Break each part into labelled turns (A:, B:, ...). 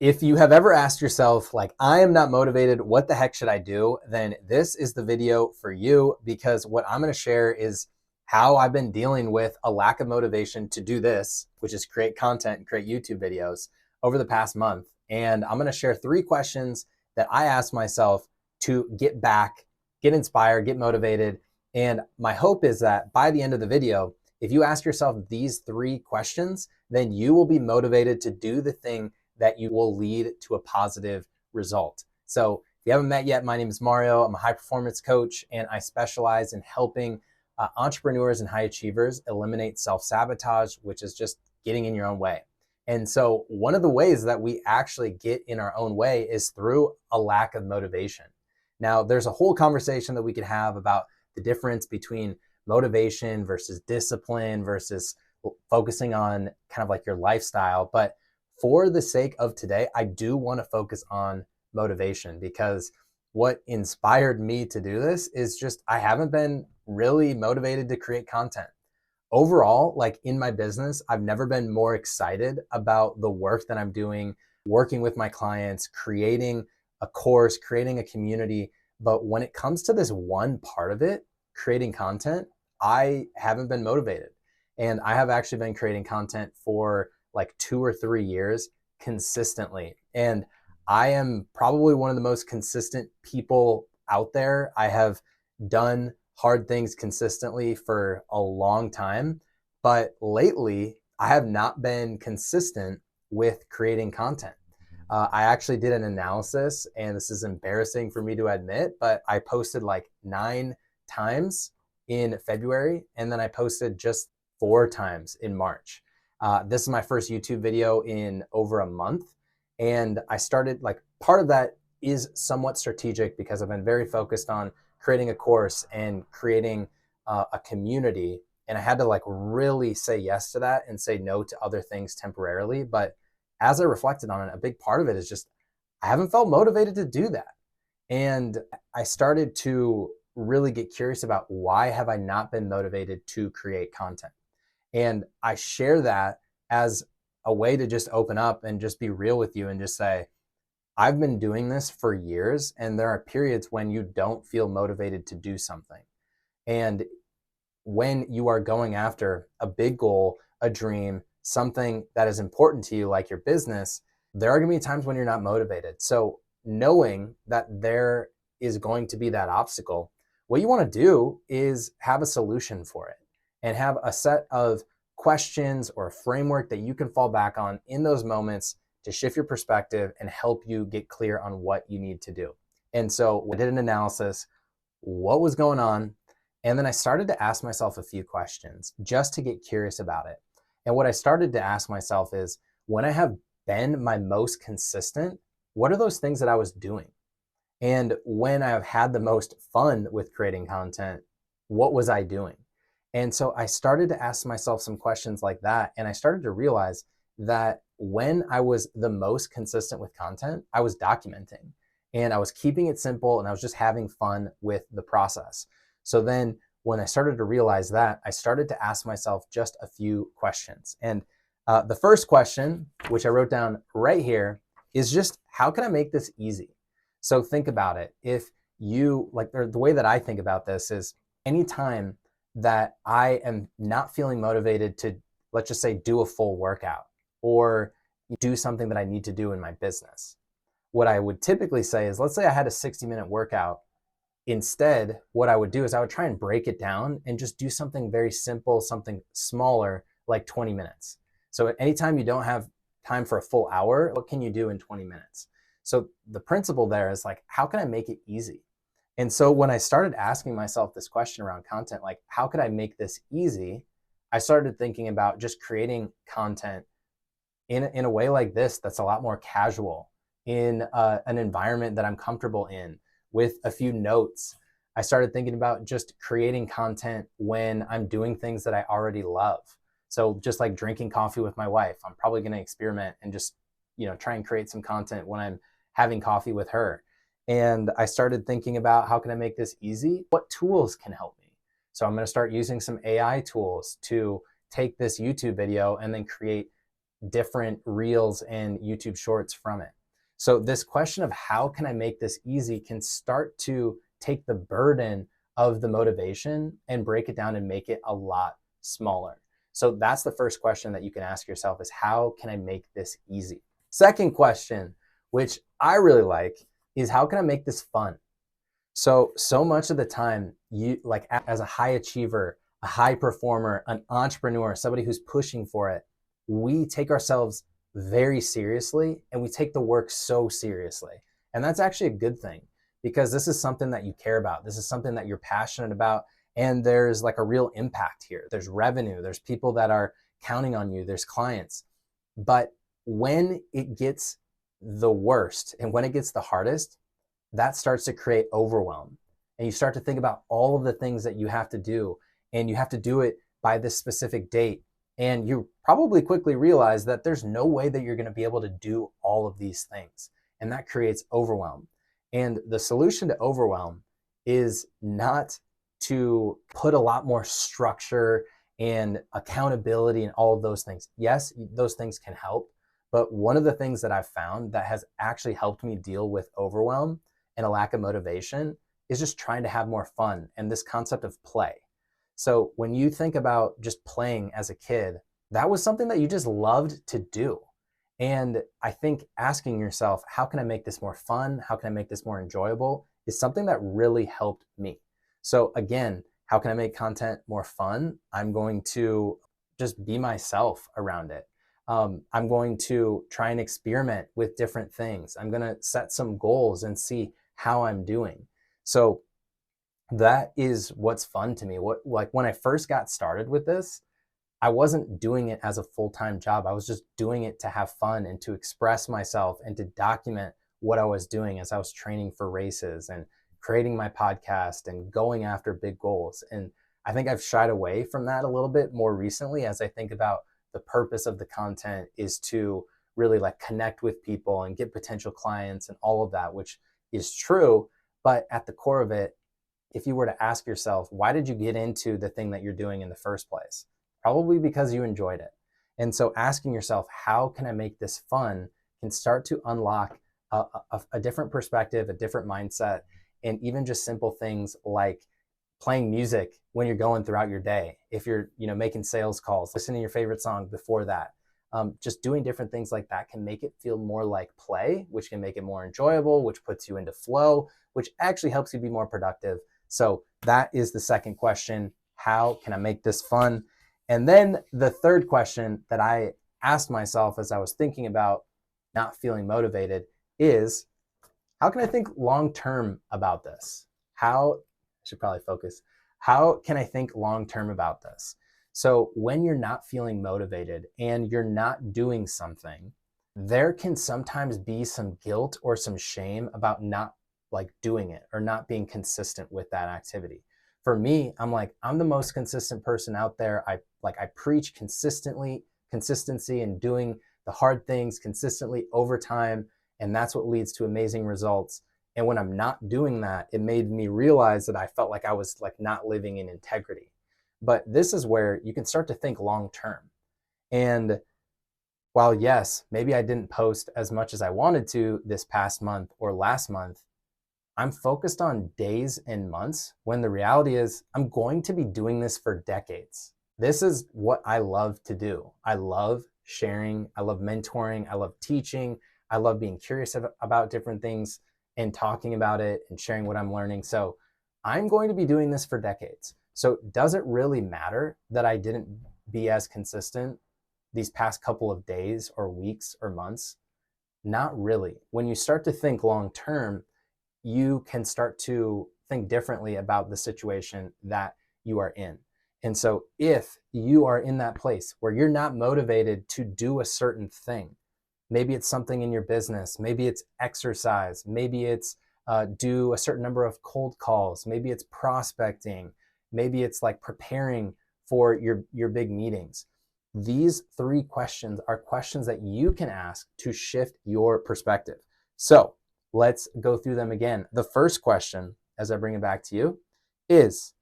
A: If you have ever asked yourself, like, I am not motivated, what the heck should I do? Then this is the video for you, because what I'm going to share is how I've been dealing with a lack of motivation to do this, which is create content and create YouTube videos over the past month. And I'm going to share 3 questions that I asked myself to get back, get inspired, get motivated. And my hope is that by the end of the video, if you ask yourself these 3 questions, then you will be motivated to do the thing that you will lead to a positive result. So if you haven't met yet, my name is Mario. I'm a high performance coach, and I specialize in helping entrepreneurs and high achievers eliminate self-sabotage, which is just getting in your own way. And so one of the ways that we actually get in our own way is through a lack of motivation. Now, there's a whole conversation that we could have about the difference between motivation versus discipline versus focusing on kind of like your lifestyle. But for the sake of today, I do want to focus on motivation, because what inspired me to do this is just I haven't been really motivated to create content. Overall, like in my business, I've never been more excited about the work that I'm doing, working with my clients, creating a course, creating a community. But when it comes to this one part of it, creating content, I haven't been motivated. And I have actually been creating content for like 2 or 3 years consistently. And I am probably one of the most consistent people out there. I have done hard things consistently for a long time, but lately I have not been consistent with creating content. I actually did an analysis, and this is embarrassing for me to admit, but I posted like 9 times in February, and then I posted just 4 times in March. This is my first YouTube video in over a month. And I started, like, part of that is somewhat strategic because I've been very focused on creating a course and creating a community. And I had to like really say yes to that and say no to other things temporarily. But as I reflected on it, a big part of it is just I haven't felt motivated to do that. And I started to really get curious about why have I not been motivated to create content. And I share that as a way to just open up and just be real with you and just say, I've been doing this for years, and there are periods when you don't feel motivated to do something. And when you are going after a big goal, a dream, something that is important to you, like your business, there are going to be times when you're not motivated. So knowing that there is going to be that obstacle, what you want to do is have a solution for it and have a set of questions or a framework that you can fall back on in those moments to shift your perspective and help you get clear on what you need to do. And so we did an analysis, what was going on, and then I started to ask myself a few questions just to get curious about it. And what I started to ask myself is, when I have been my most consistent, what are those things that I was doing? And when I have had the most fun with creating content, what was I doing? And so I started to ask myself some questions like that. And I started to realize that when I was the most consistent with content, I was documenting and I was keeping it simple and I was just having fun with the process. So then when I started to realize that, I started to ask myself just a few questions. And the first question, which I wrote down right here, is just how can I make this easy? So think about it. If you like, the way that I think about this is anytime that I am not feeling motivated to, let's just say, do a full workout or do something that I need to do in my business, what I would typically say is, let's say I had a 60-minute workout. Instead, what I would do is I would try and break it down and just do something very simple, something smaller, like 20 minutes. So anytime you don't have time for a full hour, what can you do in 20 minutes? So the principle there is like, how can I make it easy? And so when I started asking myself this question around content, like, how could I make this easy? I started thinking about just creating content in a way like this that's a lot more casual, in an environment that I'm comfortable in, with a few notes. I started thinking about just creating content when I'm doing things that I already love. So just like drinking coffee with my wife, I'm probably going to experiment and just, try and create some content when I'm having coffee with her. And I started thinking about, how can I make this easy? What tools can help me? So I'm going to start using some AI tools to take this YouTube video and then create different reels and YouTube shorts from it. So this question of how can I make this easy can start to take the burden of the motivation and break it down and make it a lot smaller. So that's the first question that you can ask yourself, is how can I make this easy? Second question, which I really like, is how can I make this fun? So much of the time, you, like, as a high achiever, a high performer, an entrepreneur, somebody who's pushing for it, we take ourselves very seriously and we take the work so seriously. And that's actually a good thing, because this is something that you care about. This is something that you're passionate about. And there's like a real impact here. There's revenue, there's people that are counting on you, there's clients. But when it gets the worst and when it gets the hardest, that starts to create overwhelm. And you start to think about all of the things that you have to do, and you have to do it by this specific date. And you probably quickly realize that there's no way that you're going to be able to do all of these things. And that creates overwhelm. And the solution to overwhelm is not to put a lot more structure and accountability and all of those things. Yes, those things can help. But one of the things that I've found that has actually helped me deal with overwhelm and a lack of motivation is just trying to have more fun and this concept of play. So when you think about just playing as a kid, that was something that you just loved to do. And I think asking yourself, how can I make this more fun? How can I make this more enjoyable? Is something that really helped me. So again, how can I make content more fun? I'm going to just be myself around it. I'm going to try and experiment with different things. I'm going to set some goals and see how I'm doing. So that is what's fun to me. Like when I first got started with this, I wasn't doing it as a full-time job. I was just doing it to have fun and to express myself and to document what I was doing as I was training for races and creating my podcast and going after big goals. And I think I've shied away from that a little bit more recently, as I think about the purpose of the content is to really like connect with people and get potential clients and all of that, which is true. But at the core of it, if you were to ask yourself, why did you get into the thing that you're doing in the first place? Probably because you enjoyed it. And so asking yourself, how can I make this fun, can start to unlock a different perspective, a different mindset, and even just simple things like playing music when you're going throughout your day. If you're, making sales calls, listening to your favorite song before that. Just doing different things like that can make it feel more like play, which can make it more enjoyable, which puts you into flow, which actually helps you be more productive. So that is the second question. How can I make this fun? And then the third question that I asked myself as I was thinking about not feeling motivated is, how can I think long-term about this? I should probably focus. How can I think long-term about this? So when you're not feeling motivated and you're not doing something, there can sometimes be some guilt or some shame about not like doing it or not being consistent with that activity. For me, I'm the most consistent person out there. I preach consistency and doing the hard things consistently over time. And that's what leads to amazing results. And when I'm not doing that, it made me realize that I felt like I was like not living in integrity. But this is where you can start to think long term. And while yes, maybe I didn't post as much as I wanted to this past month or last month, I'm focused on days and months when the reality is I'm going to be doing this for decades. This is what I love to do. I love sharing. I love mentoring. I love teaching. I love being curious about different things and talking about it and sharing what I'm learning. So I'm going to be doing this for decades. So does it really matter that I didn't be as consistent these past couple of days or weeks or months? Not really. When you start to think long term, you can start to think differently about the situation that you are in. And so if you are in that place where you're not motivated to do a certain thing, maybe it's something in your business, maybe it's exercise, maybe it's do a certain number of cold calls, maybe it's prospecting, maybe it's like preparing for your big meetings. These three questions are questions that you can ask to shift your perspective. So let's go through them again. The first question, as I bring it back to you, is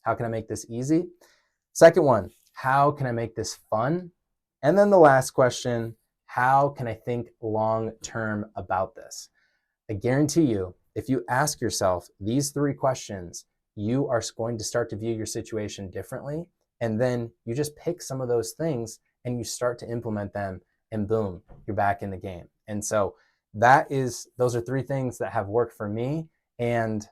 A: how can I make this easy? Second one, how can I make this fun? And then the last question, how can I think long term about this? I guarantee you, if you ask yourself these 3 questions, you are going to start to view your situation differently. And then you just pick some of those things and you start to implement them, and boom, you're back in the game. And so those are 3 things that have worked for me. And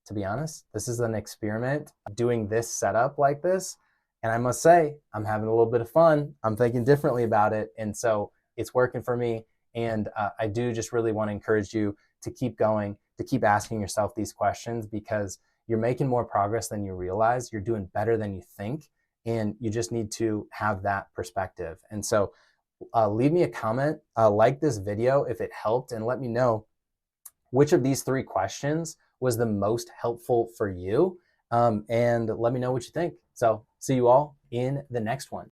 A: to be honest, this is an experiment doing this setup like this. And I must say, I'm having a little bit of fun. I'm thinking differently about it. And so it's working for me. And I do just really want to encourage you to keep going, to keep asking yourself these questions, because you're making more progress than you realize. You're doing better than you think. And you just need to have that perspective. And so leave me a comment, like this video if it helped, and let me know which of these 3 questions was the most helpful for you. And let me know what you think. So see you all in the next one.